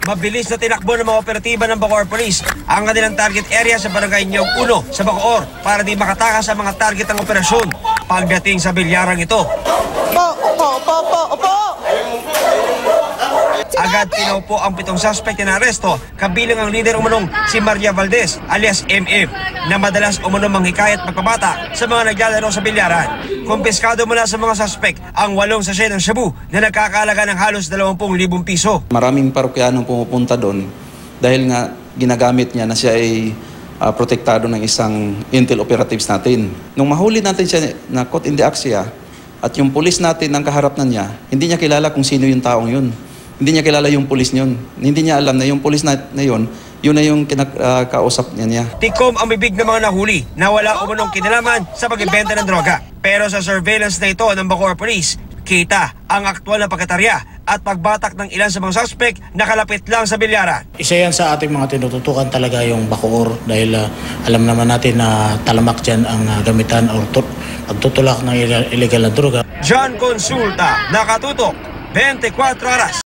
Mabilis na tinakbo ng mga operatiba ng Bacoor Police ang kanilang target area sa Barangay Nyog 1 sa Bacoor para di makatakas sa mga target ng operasyon pagdating sa bilyarang ito. Agad pinaupo ang 7 suspect na aresto, kabilang ang leader umanong si Maria Valdez alias MM na madalas umanong manghikayat magpabata sa mga naglalaro sa bilyaran. Kumpiskado mula sa mga suspect ang 8 sachet ng shabu na nagkakalaga ng halos 20,000 piso. Maraming parokyanong pumupunta doon dahil nga ginagamit niya na siya ay protektado ng isang intel operatives natin. Nung mahuli natin siya na caught in the act siya at yung pulis natin ang kaharap na niya, hindi niya kilala kung sino yung taong yun. Hindi niya kilala yung pulis niyon. Hindi niya alam na yung pulis na yun na yung kinakausap niya. Tikom ang bibig ng mga nahuli na wala umunong kinalaman sa pagbebenta ng droga. Pero sa surveillance na ito ng Bacoor Police, kita ang aktwal na pagkatarya at pagbatak ng ilan sa mga suspect na kalapit lang sa bilyaran. Isa yan sa ating mga tinututukan talaga yung Bacoor dahil alam naman natin na talamak dyan ang gamitan o pagtutulak ng illegal na droga. John Consulta, nakatutok, 24 oras.